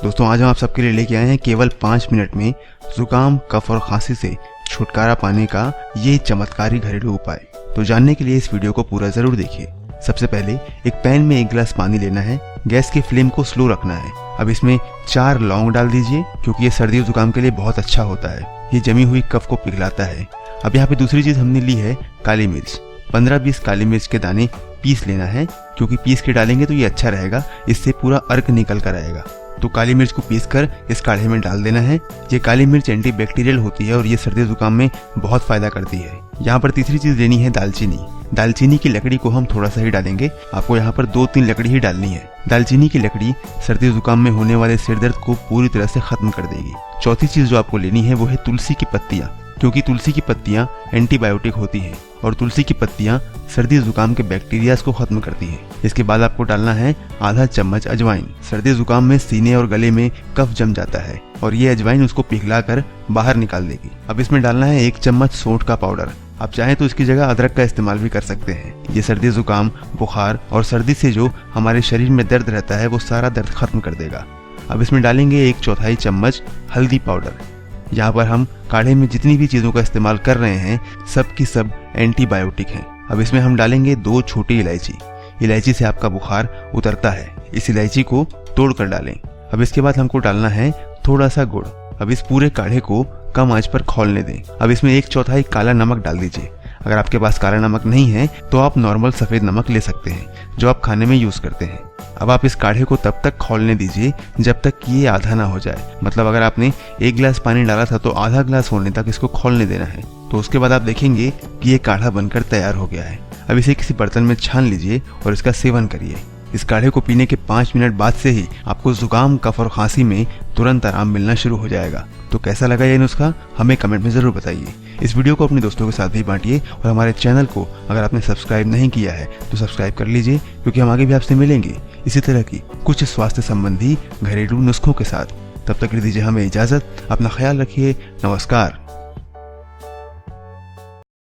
दोस्तों आज हम आप सबके लिए लेके आए हैं केवल 5 मिनट में जुकाम, कफ और खांसी से छुटकारा पाने का ये चमत्कारी घरेलू उपाय। तो जानने के लिए इस वीडियो को पूरा जरूर देखिए। सबसे पहले एक पैन में 1 गिलास पानी लेना है। गैस की फ्लेम को स्लो रखना है। अब इसमें 4 लौंग डाल दीजिए क्योंकि ये सर्दी और जुकाम के लिए बहुत अच्छा होता है। ये जमी हुई कफ को पिघलाता है। अब यहाँ पे दूसरी चीज हमने ली है काली मिर्च। 15-20 काली मिर्च के दाने पीस लेना है क्योंकि पीस के डालेंगे तो ये अच्छा रहेगा, इससे पूरा अर्क निकल कर आएगा। तो काली मिर्च को पीसकर इस काढ़े में डाल देना है। ये काली मिर्च एंटीबैक्टीरियल होती है और ये सर्दी जुकाम में बहुत फायदा करती है। यहाँ पर तीसरी चीज लेनी है दालचीनी। दालचीनी की लकड़ी को हम थोड़ा सा ही डालेंगे, आपको यहाँ पर 2-3 लकड़ी ही डालनी है। दालचीनी की लकड़ी सर्दी जुकाम में होने वाले सिर दर्द को पूरी तरह से खत्म कर देगी। चौथी चीज जो आपको लेनी है वो है तुलसी की पत्तियां, क्योंकि तुलसी की पत्तियां एंटीबायोटिक होती हैं और तुलसी की पत्तियां सर्दी जुकाम के बैक्टीरिया को खत्म करती है। इसके बाद आपको डालना है आधा चम्मच अजवाइन। सर्दी जुकाम में सीने और गले में कफ जम जाता है और ये अजवाइन उसको पिघलाकर बाहर निकाल देगी। अब इसमें डालना है 1 चम्मच सौंठ का पाउडर। आप चाहें तो इसकी जगह अदरक का इस्तेमाल भी कर सकते हैं। ये सर्दी जुकाम, बुखार और सर्दी से जो हमारे शरीर में दर्द रहता है वो सारा दर्द खत्म कर देगा। अब इसमें डालेंगे 1/4 चम्मच हल्दी पाउडर। यहाँ पर हम काढ़े में जितनी भी चीजों का इस्तेमाल कर रहे हैं सब की सब एंटीबायोटिक हैं। अब इसमें हम डालेंगे 2 छोटी इलायची। इलायची से आपका बुखार उतरता है। इस इलायची को तोड़ कर डालें। अब इसके बाद हमको डालना है थोड़ा सा गुड़। अब इस पूरे काढ़े को कम आंच पर खौलने दें। अब इसमें 1/4 काला नमक डाल दीजिए। अगर आपके पास काला नमक नहीं है तो आप नॉर्मल सफेद नमक ले सकते हैं जो आप खाने में यूज करते हैं। अब आप इस काढ़े को तब तक खौलने दीजिए जब तक कि ये आधा ना हो जाए। मतलब अगर आपने 1 गिलास पानी डाला था तो आधा गिलास होने तक इसको खौलने देना है। तो उसके बाद आप देखेंगे कि ये काढ़ा बनकर तैयार हो गया है। अब इसे किसी बर्तन में छान लीजिए और इसका सेवन करिए। इस काढ़े को पीने के 5 मिनट बाद से ही आपको जुकाम, कफ और खांसी में तुरंत आराम मिलना शुरू हो जाएगा। तो कैसा लगा ये नुस्खा हमें कमेंट में जरूर बताइए। इस वीडियो को अपने दोस्तों के साथ भी बांटिए और हमारे चैनल को अगर आपने सब्सक्राइब नहीं किया है तो सब्सक्राइब कर लीजिए, क्योंकि हम आगे भी आपसे मिलेंगे इसी तरह की कुछ स्वास्थ्य संबंधी घरेलू नुस्खों के साथ। तब तक दीजिए हमें इजाजत। अपना ख्याल रखिए। नमस्कार।